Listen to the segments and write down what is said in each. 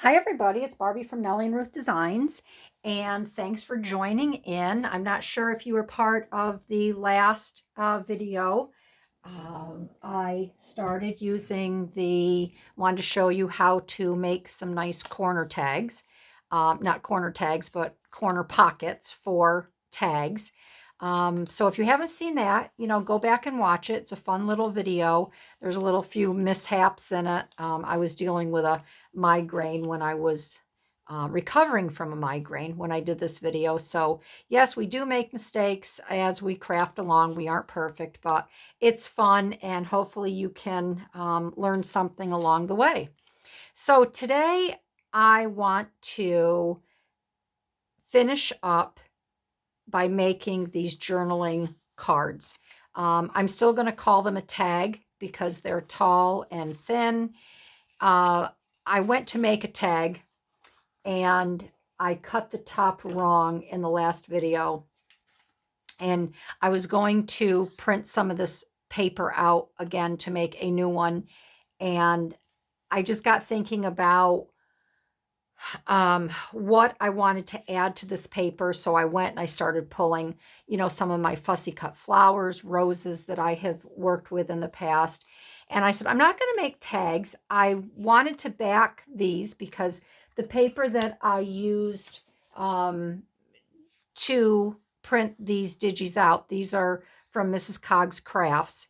Hi everybody, it's Barbie from Nellie and Ruth Designs, and thanks for joining in. I'm not sure if you were part of the last video. I started using wanted to show you how to make some nice corner tags. Not corner tags, but corner pockets for tags. So if you haven't seen that, go back and watch it. It's a fun little video. There's a little few mishaps in it. I was dealing with a migraine when I was recovering from a migraine when I did this video. So yes, we do make mistakes as we craft along. We aren't perfect, but it's fun and hopefully you can learn something along the way. So today I want to finish up by making these journaling cards. I'm still going to call them a tag because they're tall and thin. I went to make a tag and I cut the top wrong in the last video. And I was going to print some of this paper out again to make a new one. And I just got thinking about what I wanted to add to this paper. So I went and I started pulling, some of my fussy cut flowers, roses that I have worked with in the past. And I said, I'm not going to make tags. I wanted to back these because the paper that I used to print these digis out, these are from Mrs. Cog's Crafts.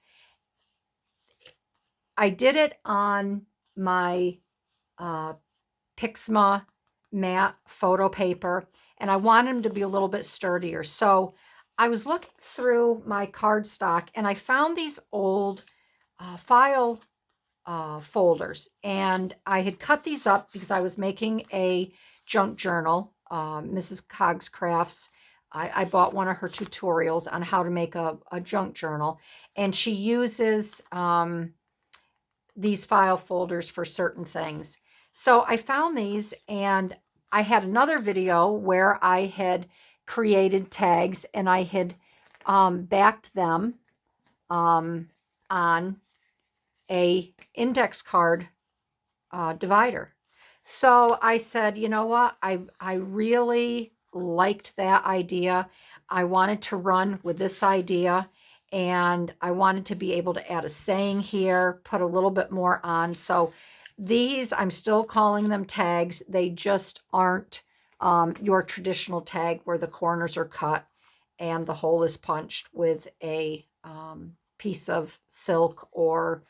I did it on my Pixma matte photo paper, and I want them to be a little bit sturdier. So I was looking through my cardstock, and I found these old file folders, and I had cut these up because I was making a junk journal. Mrs. Cog's Crafts, I bought one of her tutorials on how to make a junk journal, and she uses these file folders for certain things. So I found these, and I had another video where I had created tags and I had backed them on a index card divider. So I said, you know what? I really liked that idea. I wanted to run with this idea, and I wanted to be able to add a saying here, put a little bit more on. So these, I'm still calling them tags. They just aren't your traditional tag where the corners are cut and the hole is punched with a piece of silk or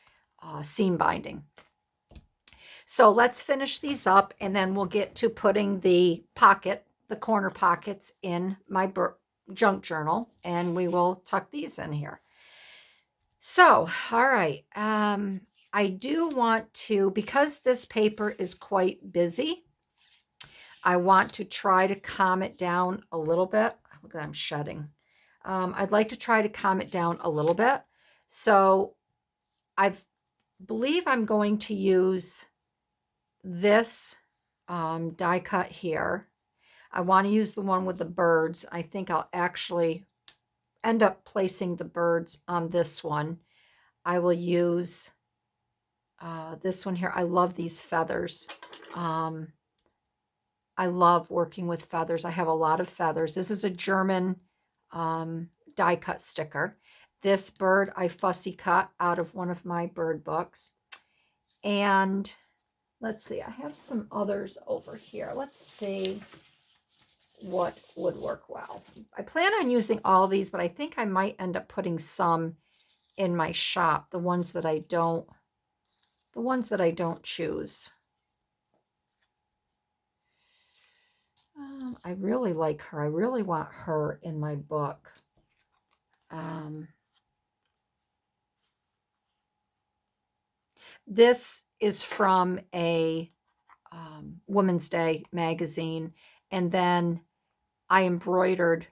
seam binding. So let's finish these up, and then we'll get to putting the corner pockets in my junk journal, and we will tuck these in here. So, all right. I do want to, because this paper is quite busy, I want to try to calm it down a little bit. Look, I'm shedding. I'd like to try to calm it down a little bit. So I believe I'm going to use this die cut here. I want to use the one with the birds. I think I'll actually end up placing the birds on this one. I will use this one here. I love these feathers. I love working with feathers. I have a lot of feathers. This is a German die cut sticker. This bird I fussy cut out of one of my bird books. And let's see, I have some others over here. Let's see what would work well. I plan on using all these, but I think I might end up putting some in my shop, the ones that I don't choose. I really like her. I really want her in my book. This is from a Women's Day magazine, and then I embroidered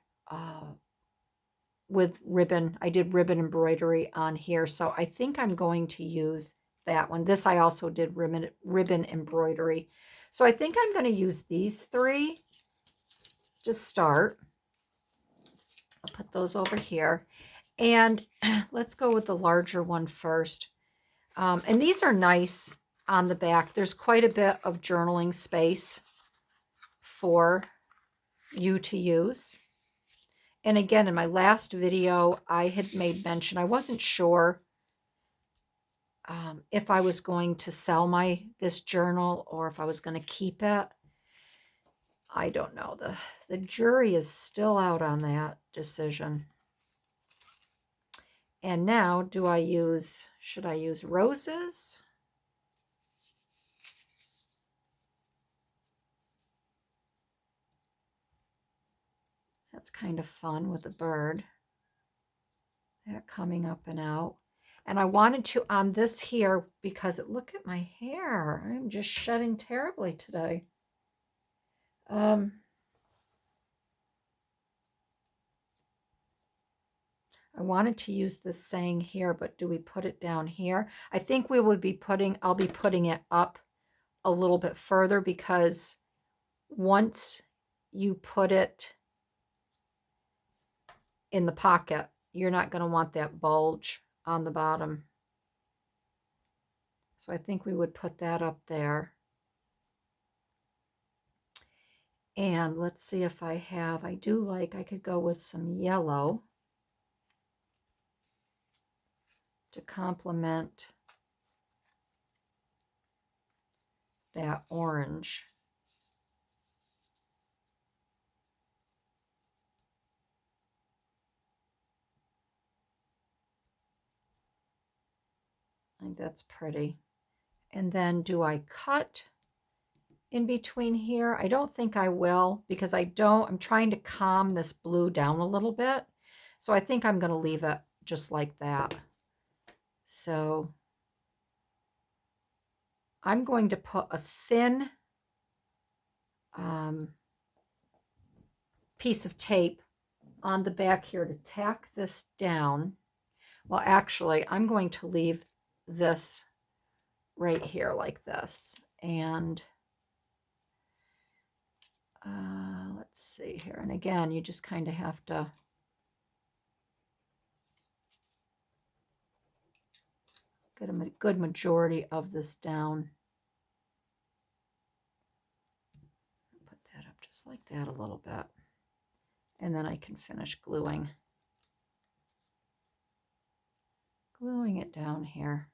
with ribbon. I did ribbon embroidery on here, so I think I'm going to use that one. This I also did ribbon embroidery. So I think I'm going to use these three to start. I'll put those over here. And let's go with the larger one first. And these are nice. on the back. There's quite a bit of journaling space for you to use. And again, in my last video, I had made mention, I wasn't sure if I was going to sell this journal or if I was going to keep it. I don't know. The jury is still out on that decision. And now, should I use roses? That's kind of fun with a bird. That coming up and out. And I wanted to on this here because look at my hair. I'm just shedding terribly today. I wanted to use this saying here, but do we put it down here? I think I'll be putting it up a little bit further because once you put it in the pocket, you're not going to want that bulge on the bottom. So I think we would put that up there. And let's see if I could go with some yellow to complement that orange. I think that's pretty. And then do I cut in between here? I don't think I will because I'm trying to calm this blue down a little bit. So I think I'm going to leave it just like that. So I'm going to put a thin piece of tape on the back here to tack this down. Well, actually, I'm going to leave this right here like this. And let's see here. And again, you just kind of have to get a good majority of this down. Put that up just like that a little bit. And then I can finish gluing it down here.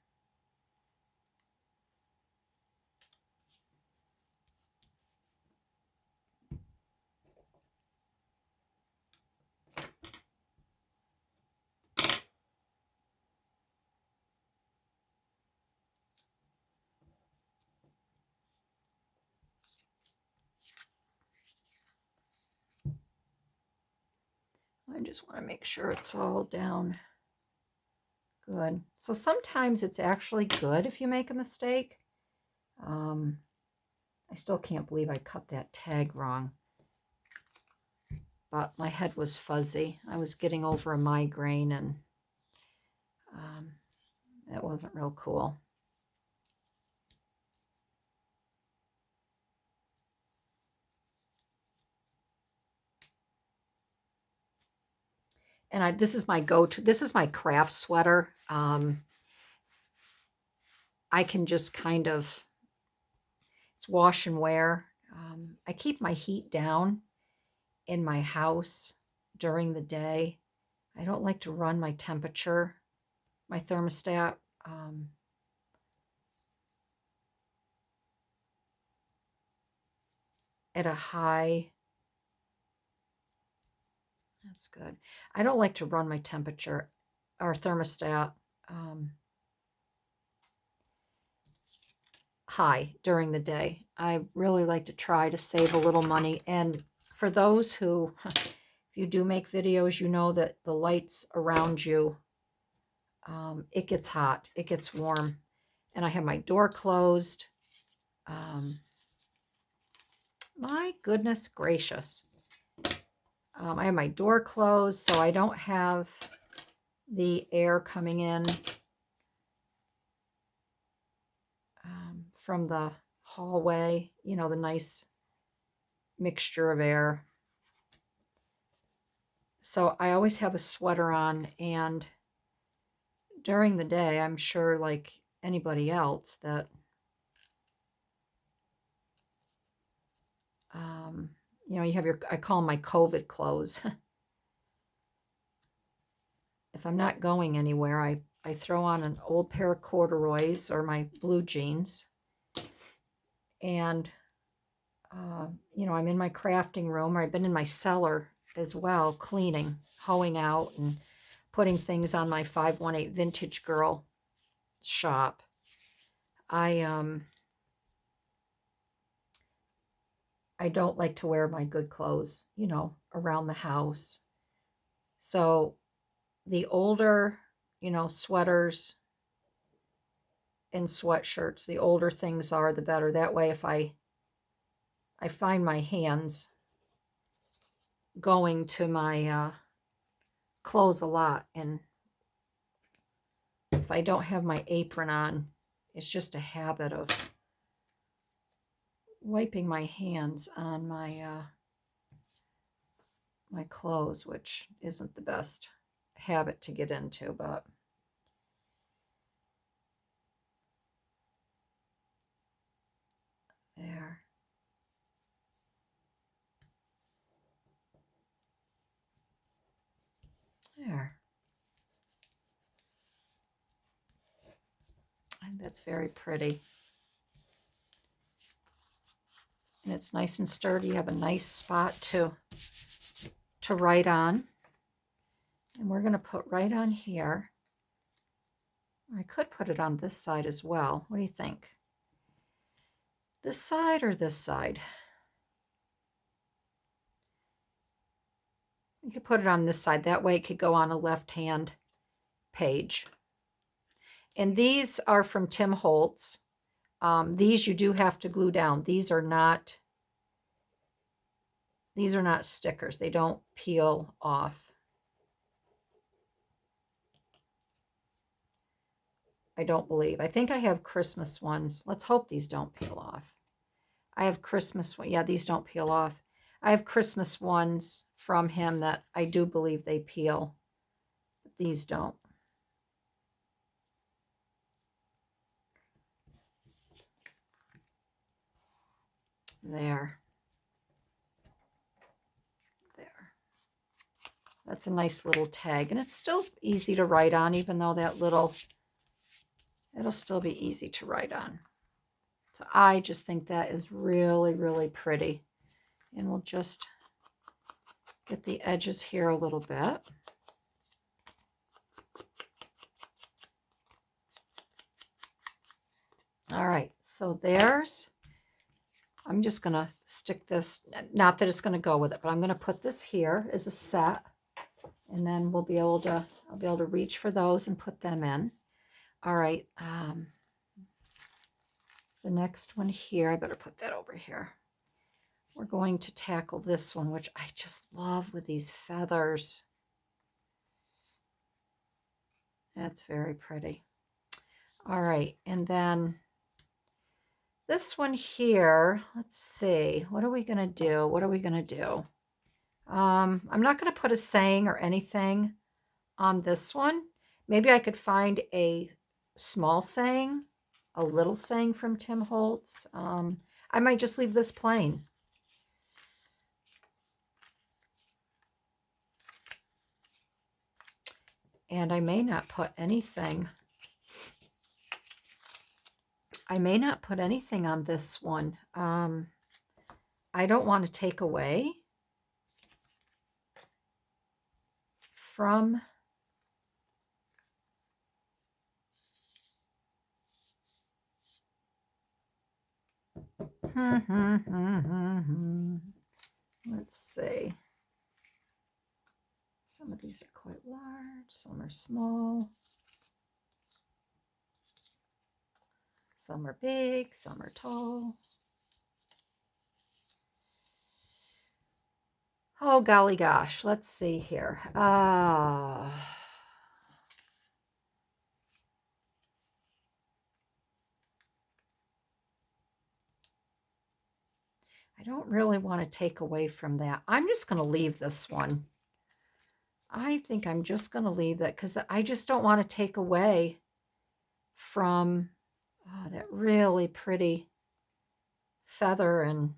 I just want to make sure it's all down good. So sometimes it's actually good if you make a mistake. I still can't believe I cut that tag wrong. But my head was fuzzy. I was getting over a migraine and it wasn't real cool. And this is my go-to. This is my craft sweater. I can just kind of, it's wash and wear. I keep my heat down in my house during the day. I don't like to run my temperature, my thermostat. At a high. That's good. I don't like to run my temperature or thermostat high during the day. I really like to try to save a little money. And for those who, if you do make videos, you know that the lights around you, it gets hot, it gets warm. And I have my door closed. My goodness gracious. I have my door closed, so I don't have the air coming in from the hallway, you know, the nice mixture of air. So I always have a sweater on, and during the day, I'm sure like anybody else that You know, you have your, I call them my COVID clothes. If I'm not going anywhere, I throw on an old pair of corduroys or my blue jeans. And, you know, I'm in my crafting room, or I've been in my cellar as well, cleaning, hoeing out, and putting things on my 518 Vintage Girl shop. I don't like to wear my good clothes, you know, around the house. So the older, you know, sweaters and sweatshirts, the older things are, the better. That way, if I find my hands going to my clothes a lot, and if I don't have my apron on, it's just a habit of wiping my hands on my my clothes, which isn't the best habit to get into, but there. There. I think that's very pretty. And it's nice and sturdy. You have a nice spot to write on. And we're going to put right on here. I could put it on this side as well. What do you think? This side or this side? You could put it on this side. That way it could go on a left-hand page. And these are from Tim Holtz. These you do have to glue down. These are not stickers. They don't peel off. I don't believe. I think I have Christmas ones. Let's hope these don't peel off. I have Christmas one. Yeah, these don't peel off. I have Christmas ones from him that I do believe they peel. But these don't. There. That's a nice little tag. And it's still easy to write on, even though that little, it'll still be easy to write on. So I just think that is really, really pretty. And we'll just get the edges here a little bit. All right, so there's, I'm just going to stick this, not that it's going to go with it, but I'm going to put this here as a set. And then we'll be able to, I'll be able to reach for those and put them in. All right, the next one here, I better put that over here. We're going to tackle this one, which I just love with these feathers. That's very pretty. All right, and then this one here, let's see, what are we going to do? What are we going to do? I'm not going to put a saying or anything on this one. Maybe I could find a small saying, a little saying from Tim Holtz. I might just leave this plain. And I may not put anything. I may not put anything on this one. I don't want to take away from let's see. Some of these are quite large, some are small. Some are big, some are tall. Oh, golly gosh. Let's see here. I don't really want to take away from that. I'm just going to leave this one. I think I'm just going to leave that because I just don't want to take away from that really pretty feather. And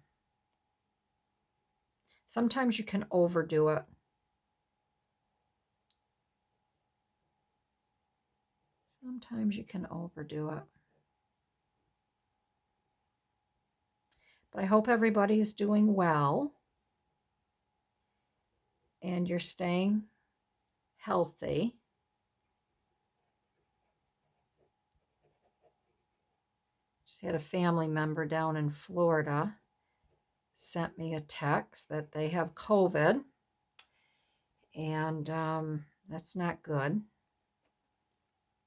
Sometimes you can overdo it. Sometimes you can overdo it. But I hope everybody's doing well and you're staying healthy. Just had a family member down in Florida sent me a text that they have COVID, and that's not good.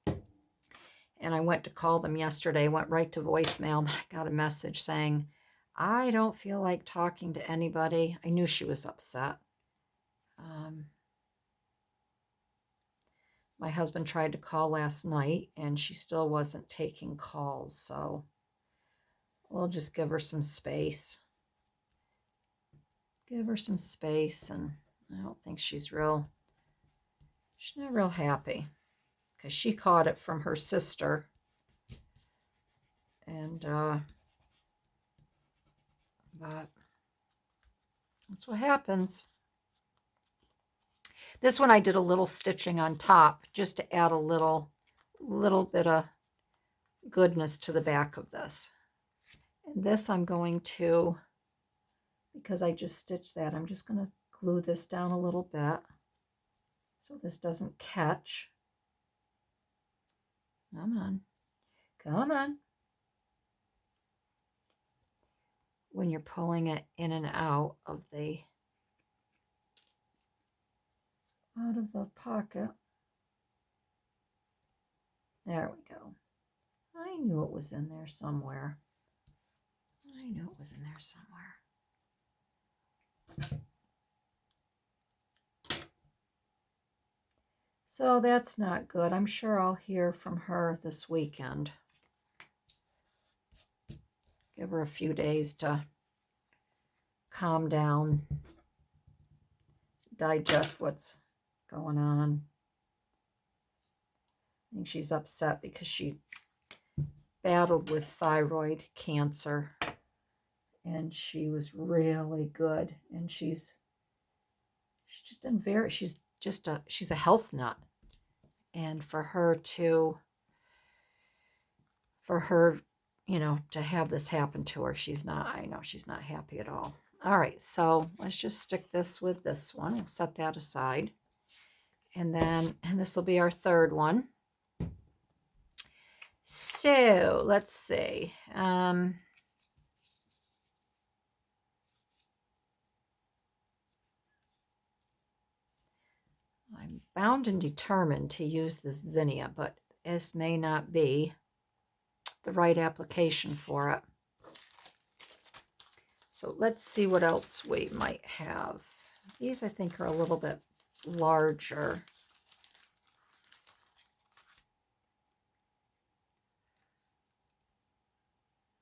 And I went to call them yesterday, went right to voicemail, and I got a message saying, I don't feel like talking to anybody. I knew she was upset. My husband tried to call last night, and she still wasn't taking calls, so we'll just give her some space. Give her some space, and I don't think she's not real happy, because she caught it from her sister, and but that's what happens. This one I did a little stitching on top just to add a little bit of goodness to the back of this. And this I'm going to, because I just stitched that, I'm just going to glue this down a little bit so this doesn't catch. Come on. Come on. When you're pulling it in and out of the pocket. There we go. I knew it was in there somewhere. I knew it was in there somewhere. So that's not good. I'm sure I'll hear from her this weekend. Give her a few days to calm down, digest what's going on. I think she's upset because she battled with thyroid cancer, and she was really good, and she's just been she's a health nut, and for her to have this happen to her, I know she's not happy at all. All right, so let's just stick this with this one. We'll set that aside, and this will be our third one. So let's see. I'm bound and determined to use this zinnia, but this may not be the right application for it. So let's see what else we might have. These I think are a little bit larger.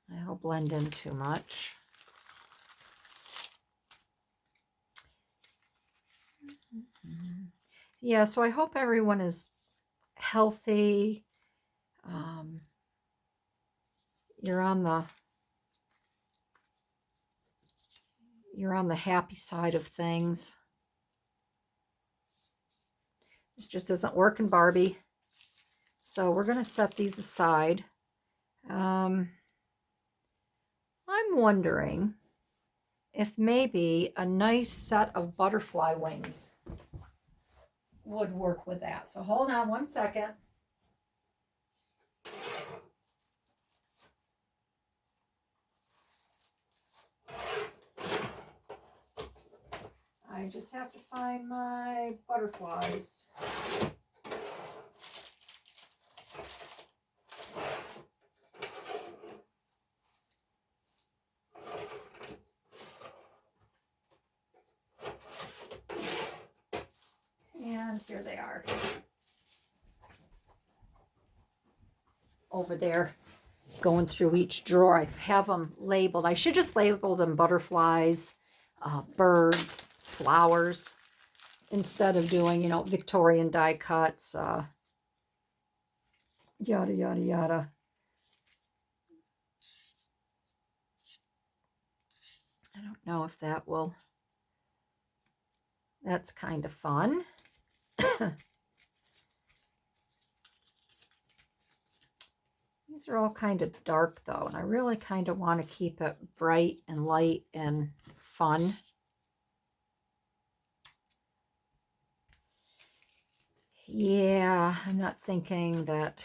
That'll blend in too much. Yeah, so I hope everyone is healthy. You're on the happy side of things. This just isn't working, Barbie. So we're going to set these aside. I'm wondering if maybe a nice set of butterfly wings would work with that. So hold on one second. I just have to find my butterflies. And here they are. Over there, going through each drawer. I have them labeled. I should just label them butterflies, birds, flowers, instead of doing, Victorian die cuts, yada, yada, yada. I don't know if that will That's kind of fun. These are all kind of dark though, and I really kind of want to keep it bright and light and fun. Yeah, I'm not thinking that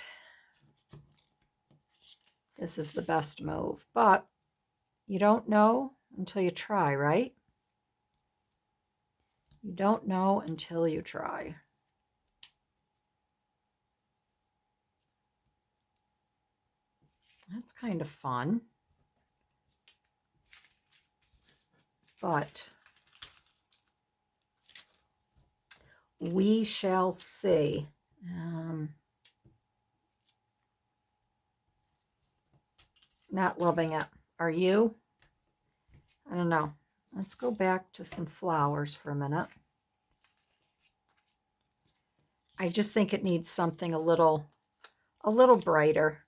this is the best move, but you don't know until you try, right? You don't know until you try. That's kind of fun. But we shall see. Not loving it. Are you? I don't know. Let's go back to some flowers for a minute. I just think it needs something a little brighter.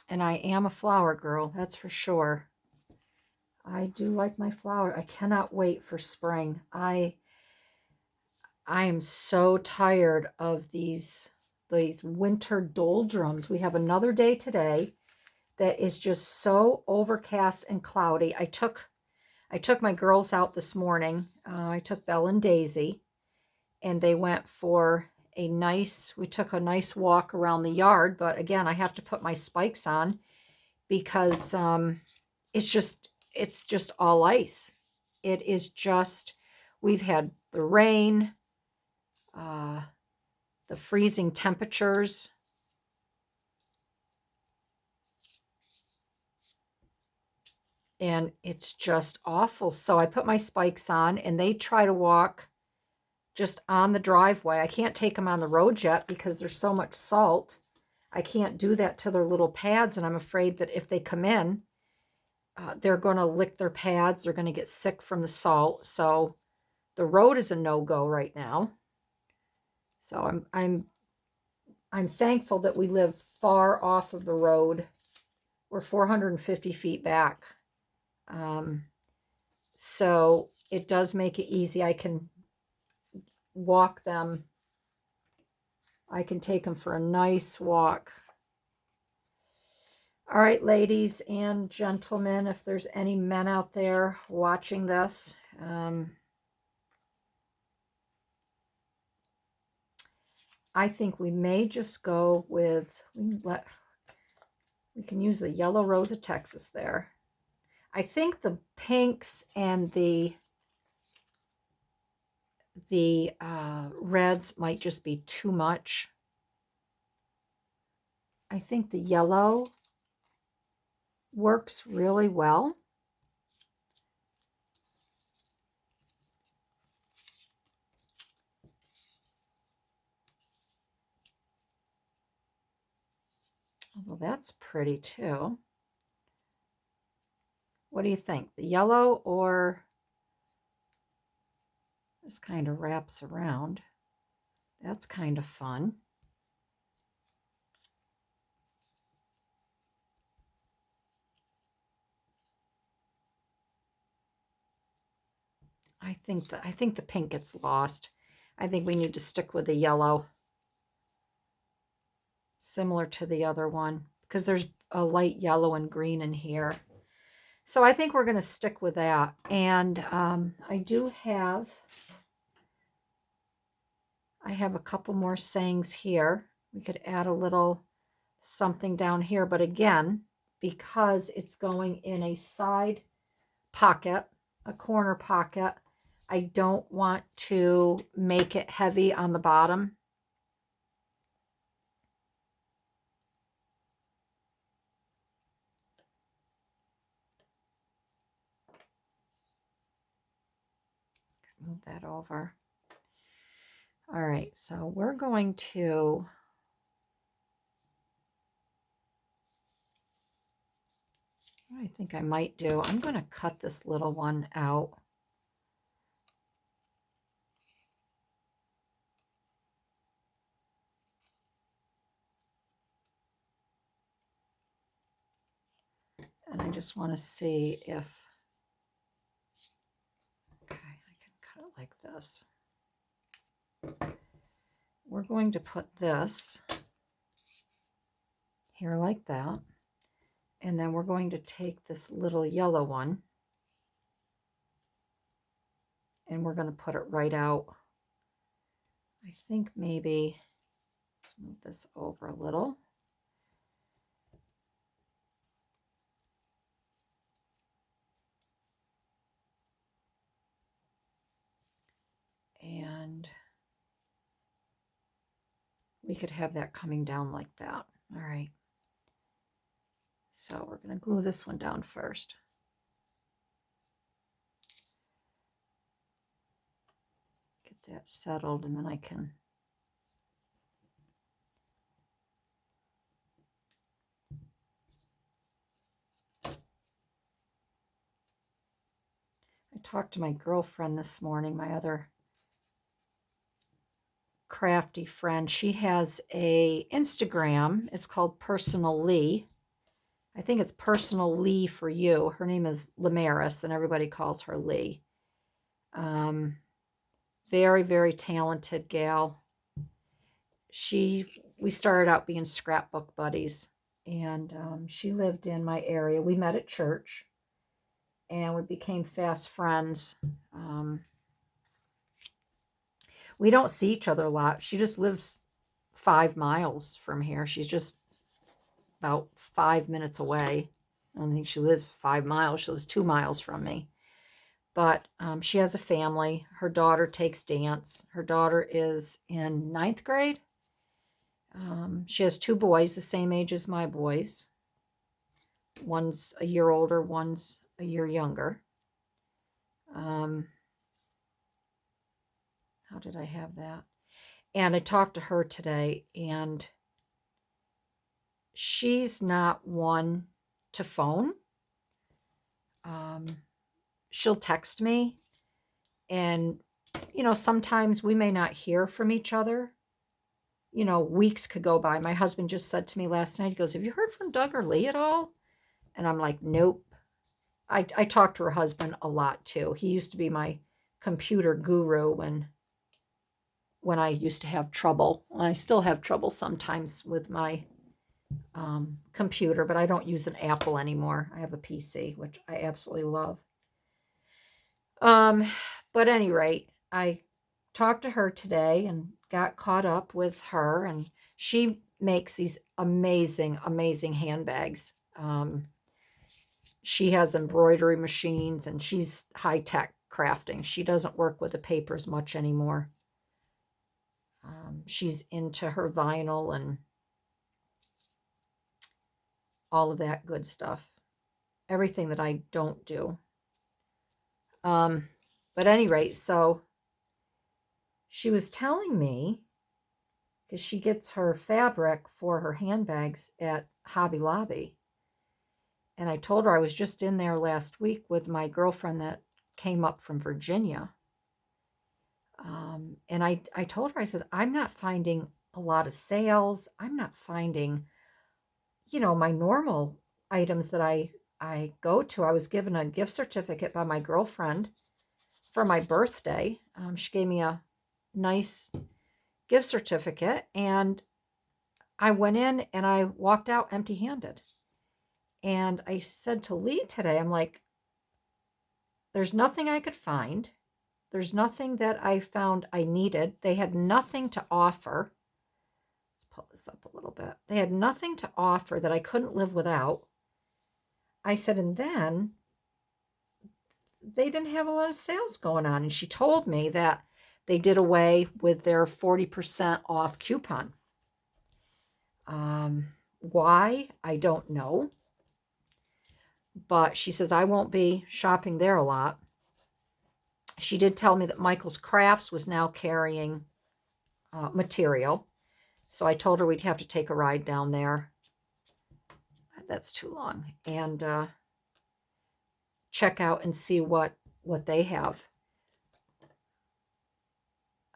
And I am a flower girl, that's for sure. I do like my flower. I cannot wait for spring. I am so tired of these winter doldrums. We have another day today that is just so overcast and cloudy. I took my girls out this morning. I took Belle and Daisy, and they went for we took a nice walk around the yard, but again, I have to put my spikes on because it's just all ice. It is just, we've had the rain, the freezing temperatures. And it's just awful. So I put my spikes on and they try to walk just on the driveway. I can't take them on the road yet because there's so much salt. I can't do that to their little pads, and I'm afraid that if they come in, they're going to lick their pads. They're going to get sick from the salt. So the road is a no-go right now. So I'm thankful that we live far off of the road. We're 450 feet back. So it does make it easy. I can walk them. I can take them for a nice walk. All right, ladies and gentlemen, if there's any men out there watching this, I think we may just go with, we can use the yellow rose of Texas there. I think the pinks and the reds might just be too much. I think the yellow works really well. Well, that's pretty too. What do you think? The yellow, or this kind of wraps around? That's kind of fun. I think the pink gets lost. I think we need to stick with the yellow, similar to the other one, because there's a light yellow and green in here. So I think we're going to stick with that. And I have a couple more sayings here. We could add a little something down here, but again, because it's going in a side pocket, a corner pocket, I don't want to make it heavy on the bottom. Move that over. All right, so we're going to what I think I might do, I'm going to cut this little one out. And I just want to see if like this. We're going to put this here like that. And then we're going to take this little yellow one and we're going to put it right out. I think maybe, let's move this over a little. And we could have that coming down like that. All right. So we're going to glue this one down first. Get that settled, and then I can I talked to my girlfriend this morning, my other crafty friend. She has a Instagram. It's called Personal Lee. I think it's Personal Lee for you. Her name is Lamaris, and everybody calls her Lee. Very, very talented gal. We started out being scrapbook buddies, and she lived in my area. We met at church, and we became fast friends. We don't see each other a lot. She just lives 5 miles from here. She's just about 5 minutes away. I don't think she lives 5 miles. She lives 2 miles from me. But she has a family. Her daughter takes dance. Her daughter is in 9th grade. She has 2 boys the same age as my boys. One's a year older, one's a year younger. How did I have that? And I talked to her today, and she's not one to phone. She'll text me, and, sometimes we may not hear from each other. Weeks could go by. My husband just said to me last night, he goes, "Have you heard from Doug or Lee at all?" And I'm like, nope. I talk to her husband a lot too. He used to be my computer guru when I used to have trouble. I still have trouble sometimes with my computer, but I don't use an Apple anymore. I have a PC, which I absolutely love. But at any rate, I talked to her today and got caught up with her, and she makes these amazing, amazing handbags. She has embroidery machines, and she's high-tech crafting. She doesn't work with the papers much anymore. She's into her vinyl and all of that good stuff. Everything that I don't do. But at any rate, so she was telling me, because she gets her fabric for her handbags at Hobby Lobby. And I told her I was just in there last week with my girlfriend that came up from Virginia. And I told her, I said, I'm not finding a lot of sales. I'm not finding, my normal items that I go to. I was given a gift certificate by my girlfriend for my birthday. She gave me a nice gift certificate, and I went in and I walked out empty-handed. And I said to Lee today, I'm like, there's nothing I could find. There's nothing that I found I needed. They had nothing to offer. Let's pull this up a little bit. They had nothing to offer that I couldn't live without. I said, and then they didn't have a lot of sales going on. And she told me that they did away with their 40% off coupon. Why? I don't know. But she says, I won't be shopping there a lot. She did tell me that Michael's Crafts was now carrying material. So I told her we'd have to take a ride down there. That's too long. And check out and see what they have.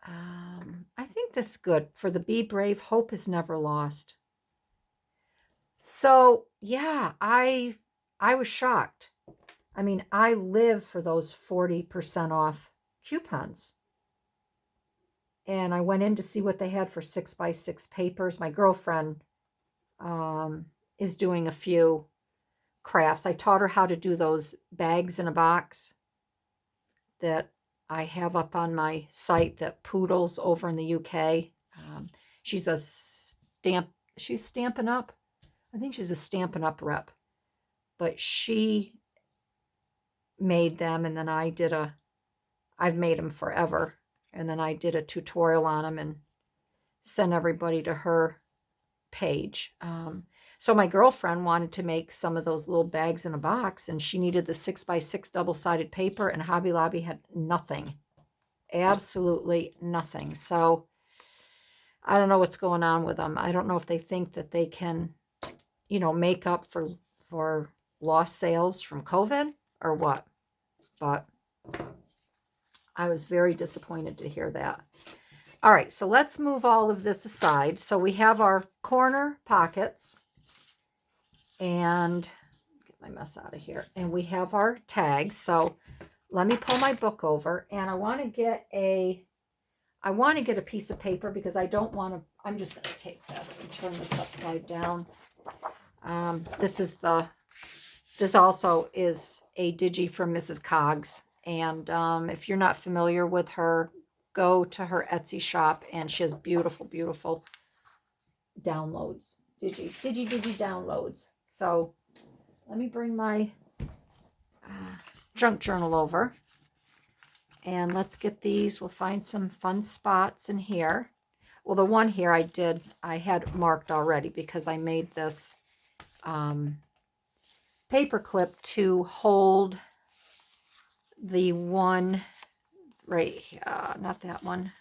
I think this is good. For the Be Brave, hope is never lost. So, yeah, I was shocked. I mean, I live for those 40% off coupons. And I went in to see what they had for 6x6 papers. My girlfriend is doing a few crafts. I taught her how to do those bags in a box that I have up on my site that Poodles over in the UK. She's Stampin' Up. I think she's a Stampin' Up rep. But she made them, and then I've made them forever. And then I did a tutorial on them and sent everybody to her page. So my girlfriend wanted to make some of those little bags in a box, and she needed the 6x6 double-sided paper, and Hobby Lobby had nothing. Absolutely nothing. So I don't know what's going on with them. I don't know if they think that they can, make up for lost sales from COVID or what. But I was very disappointed to hear that. All right, so let's move all of this aside. So we have our corner pockets, and get my mess out of here. And we have our tags. So let me pull my book over, and I want to get a piece of paper because I don't want to. I'm just going to take this and turn this upside down. This also is a digi from Mrs. Coggs, and if you're not familiar with her, go to her Etsy shop, and she has beautiful, beautiful downloads. Digi downloads. So let me bring my junk journal over, and let's get these. We'll find some fun spots in here. Well, the one here I had marked already because I made this paper clip to hold the one right here, not that one.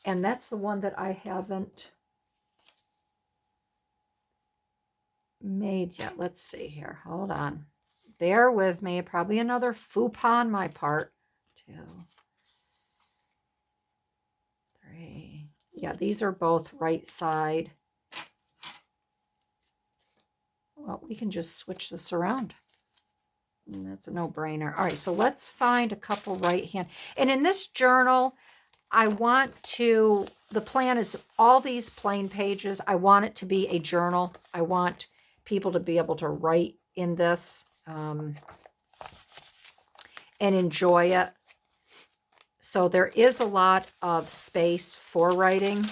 And that's the one that I haven't made yet. Let's see here. Hold on. Bear with me. Probably another faux pas on my part. 2, 3. Yeah, these are both right side. Well, we can just switch this around. And that's a no-brainer. All right, so let's find a couple right hand. And in this journal, the plan is all these plain pages. I want it to be a journal. I want people to be able to write in this and enjoy it. So there is a lot of space for writing.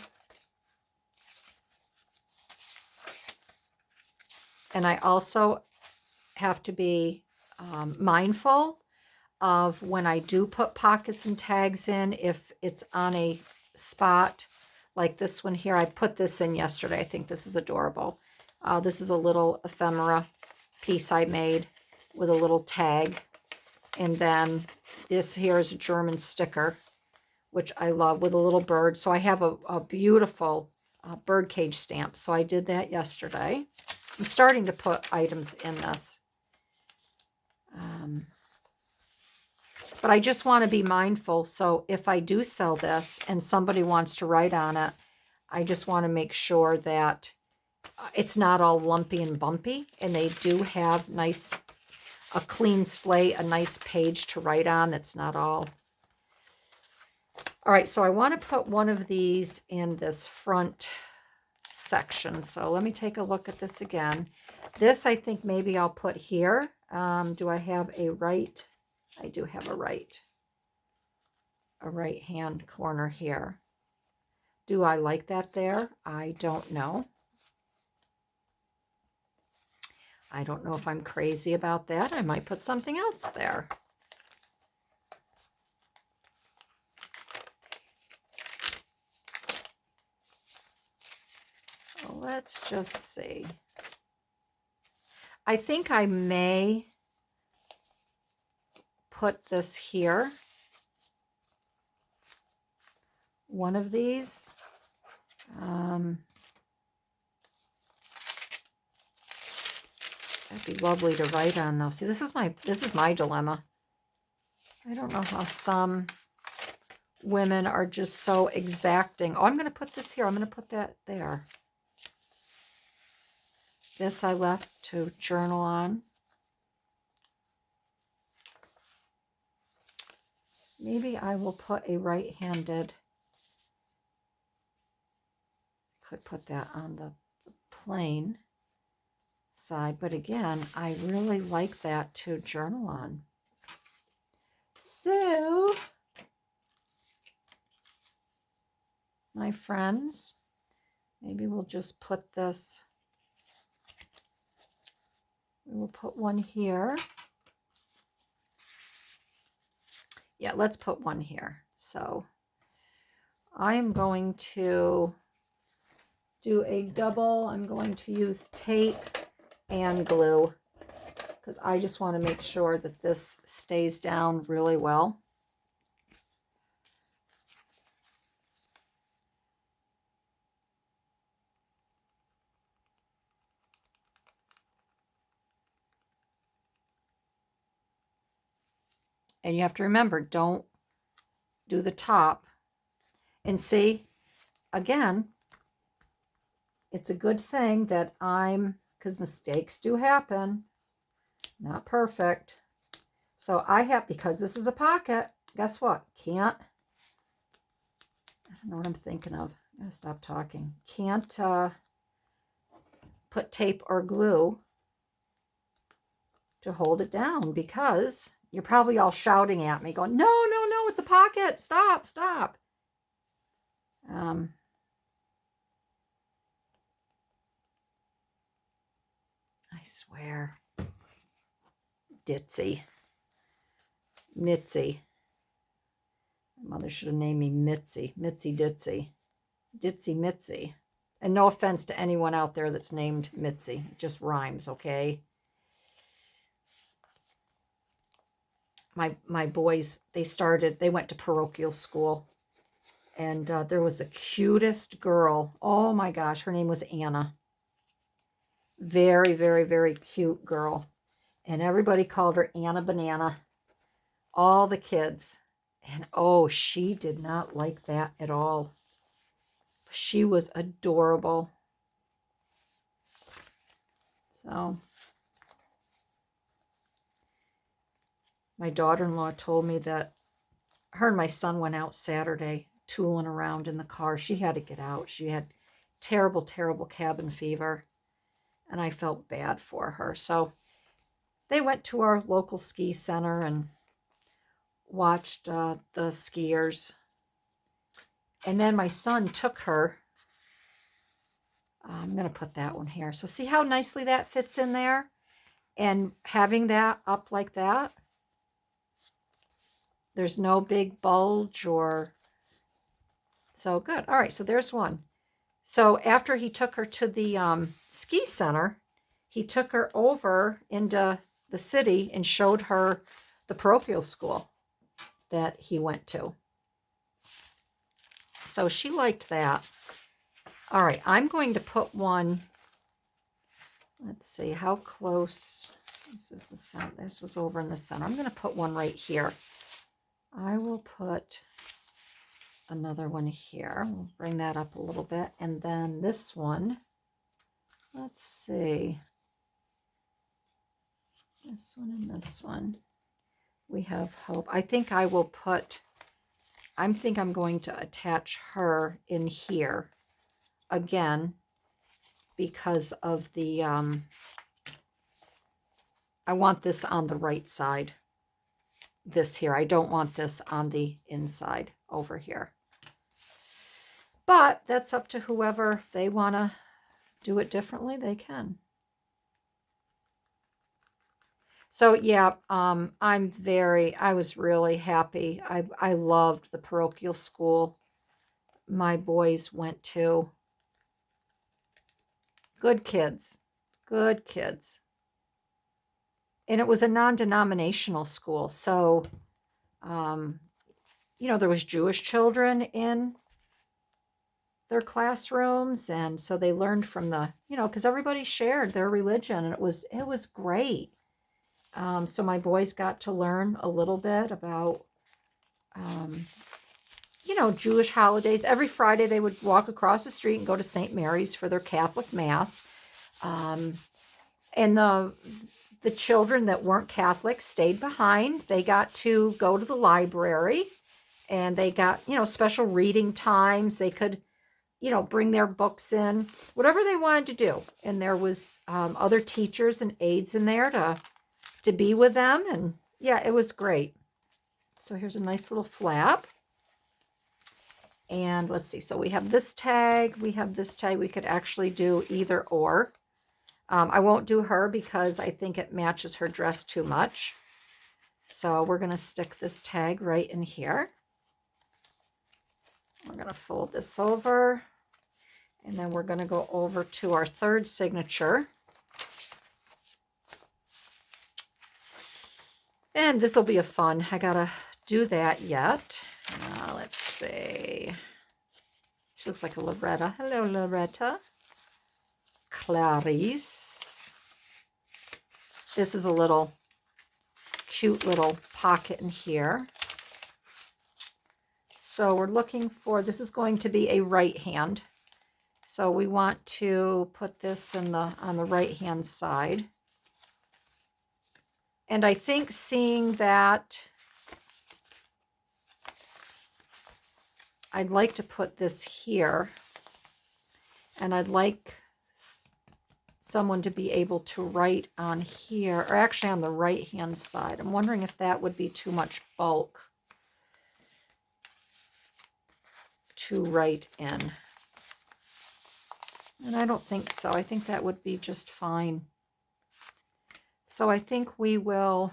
And I also have to be mindful of when I do put pockets and tags in, if it's on a spot like this one here. I put this in yesterday. I think this is adorable. This is a little ephemera piece I made with a little tag. And then this here is a German sticker, which I love, with a little bird. So I have a beautiful bird cage stamp. So I did that yesterday. I'm starting to put items in this. But I just want to be mindful. So if I do sell this and somebody wants to write on it, I just want to make sure that it's not all lumpy and bumpy. And they do have a clean slate, a nice page to write on that's not all. All right, so I want to put one of these in this front section. So let me take a look at this again. This I think maybe I'll put here. Do I have a right? I do have a right hand corner here. Do I like that there? I don't know. I don't know if I'm crazy about that. I might put something else there. Well, let's just see. I think I may put this here. One of these. That'd be lovely to write on though. See, this is my dilemma. I don't know how some women are just so exacting. Oh, I'm going to put this here. I'm going to put that there. This I left to journal on. maybe I will put a right-handed, could put that on the plain side, but again, I really like that to journal on. So, my friends, maybe we'll just put this, we'll put one here. Yeah, let's put one here. So I am going to do a double. I'm going to use tape and glue because I just want to make sure that this stays down really well. And you have to remember, don't do the top. And see, again, it's a good thing that because mistakes do happen, not perfect. So I have, because this is a pocket, guess what? Can't, I don't know what I'm thinking of. I gotta stop talking. Can't put tape or glue to hold it down because you're probably all shouting at me going, no, no, no, it's a pocket. Stop, stop. I swear. Ditzy. Mitzi. My mother should have named me Mitzi. Mitzi Ditzy. Ditzy Mitzi. And no offense to anyone out there that's named Mitzi. It just rhymes, okay? My boys, they went to parochial school. And there was the cutest girl. Oh my gosh, her name was Anna. Very, very, very cute girl. And everybody called her Anna Banana. All the kids. And oh, she did not like that at all. She was adorable. So, my daughter-in-law told me that her and my son went out Saturday tooling around in the car. She had to get out. She had terrible, terrible cabin fever. And I felt bad for her. So they went to our local ski center and watched the skiers. And then my son took her. I'm going to put that one here. So see how nicely that fits in there? And having that up like that, there's no big bulge or... So good. All right, so there's one. So after he took her to the ski center, he took her over into the city and showed her the parochial school that he went to. So she liked that. All right, I'm going to put one. Let's see how close. This is the center. This was over in the center. I'm going to put one right here. I will put another one here. We'll bring that up a little bit. And then this one, let's see. This one and this one. We have hope. I think I will put, I think I'm going to attach her in here again because of the, I want this on the right side. This here. I don't want this on the inside over here. But that's up to whoever. If they want to do it differently, they can. So yeah, I was really happy. I loved the parochial school my boys went to. Good kids. Good kids. And it was a non-denominational school. So, there was Jewish children in their classrooms. And so they learned from because everybody shared their religion. And it was great. So my boys got to learn a little bit about, Jewish holidays. Every Friday they would walk across the street and go to St. Mary's for their Catholic Mass. And the children that weren't Catholic stayed behind. They got to go to the library, and they got, special reading times. They could, bring their books in, whatever they wanted to do. And there was other teachers and aides in there to be with them. And yeah, it was great. So here's a nice little flap. And let's see. So we have this tag. We have this tag. We could actually do either or. I won't do her because I think it matches her dress too much. So we're going to stick this tag right in here. We're going to fold this over. And then we're going to go over to our third signature. And this will be a fun. I got to do that yet. Let's see. She looks like a Loretta. Hello, Loretta. Clarice. This is a little cute little pocket in here. So we're looking for, this is going to be a right hand. So we want to put this on the right hand side. And I think seeing that, I'd like to put this here, and I'd like someone to be able to write on here, or actually on the right hand side. I'm wondering if that would be too much bulk to write in. And I don't think so. I think that would be just fine. So I think we will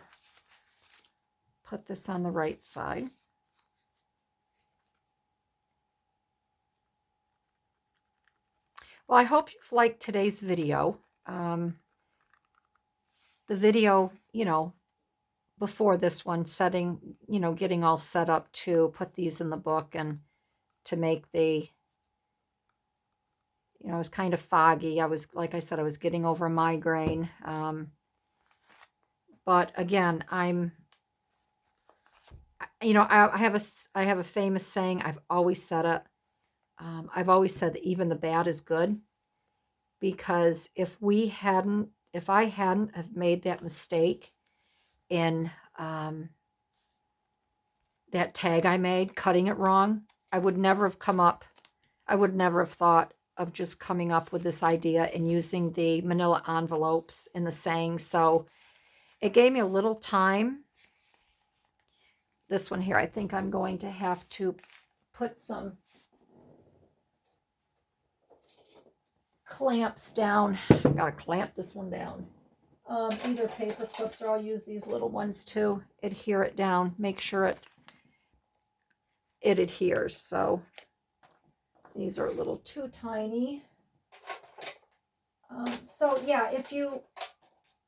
put this on the right side. Well, I hope you've liked today's video. The video, before this one, getting all set up to put these in the book and to make the, it was kind of foggy. Like I said, I was getting over a migraine. But again, I have a famous saying. I've always said it. I've always said that even the bad is good, because if I hadn't have made that mistake in that tag I made, cutting it wrong, I would never have thought of just coming up with this idea and using the manila envelopes in the saying. So it gave me a little time. This one here, I think I'm going to have to put some clamps down. I've got to clamp this one down. Either paper clips, or I'll use these little ones to adhere it down. Make sure it adheres. So these are a little too tiny. So yeah, if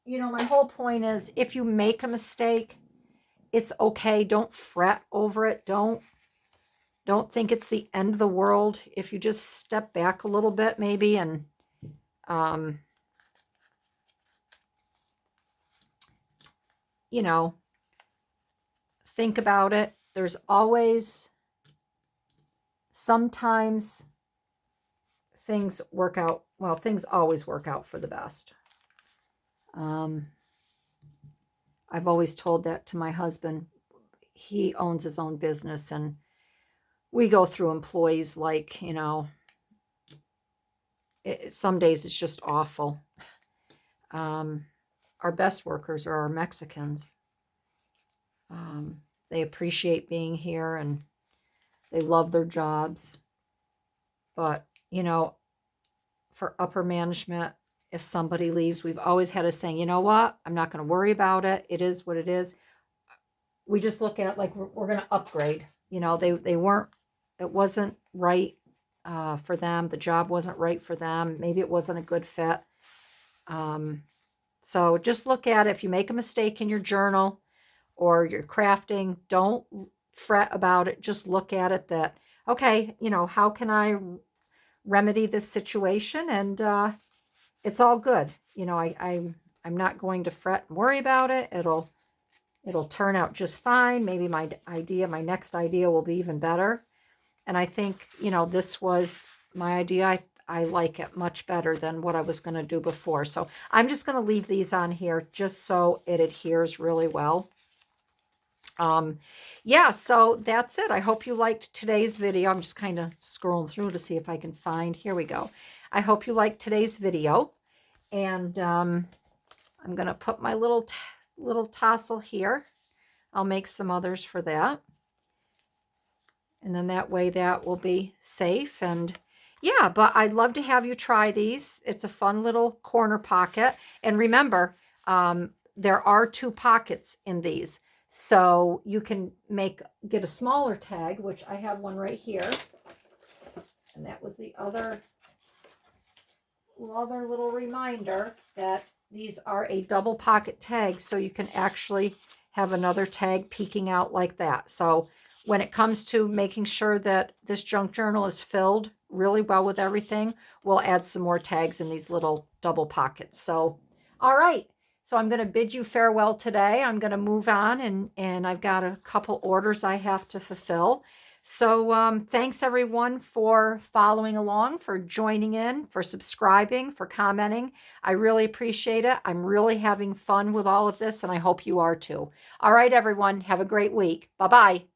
my whole point is, if you make a mistake, it's okay. Don't fret over it. Don't think it's the end of the world. If you just step back a little bit, maybe, and think about it. There's always, sometimes things work out. Well, things always work out for the best. I've always told that to my husband. He owns his own business, and we go through employees like, some days it's just awful. Our best workers are our Mexicans. They appreciate being here, and they love their jobs. But, for upper management, if somebody leaves, we've always had a saying, you know what? I'm not going to worry about it. It is what it is. We just look at it like we're going to upgrade. They weren't, it wasn't right for them. The job wasn't right for them. Maybe it wasn't a good fit. So just look at it. If you make a mistake in your journal or you're crafting, don't fret about it. Just look at it that, okay, how can I remedy this situation? And it's all good. I'm not going to fret and worry about it. It'll turn out just fine. Maybe my next idea will be even better. And I think, this was my idea. I like it much better than what I was going to do before. So I'm just going to leave these on here just so it adheres really well. Yeah, so that's it. I hope you liked today's video. I'm just kind of scrolling through to see if I can find, here we go. I hope you liked today's video, and I'm going to put my little tassel here. I'll make some others for that. And then that way that will be safe. And yeah, but I'd love to have you try these. It's a fun little corner pocket. And remember, there are 2 pockets in these. So you can get a smaller tag, which I have one right here. And that was the other little reminder that these are a double pocket tag. So you can actually have another tag peeking out like that. So when it comes to making sure that this junk journal is filled really well with everything, we'll add some more tags in these little double pockets. So, all right. So I'm going to bid you farewell today. I'm going to move on, and I've got a couple orders I have to fulfill. So thanks everyone for following along, for joining in, for subscribing, for commenting. I really appreciate it. I'm really having fun with all of this, and I hope you are too. All right, everyone. Have a great week. Bye-bye.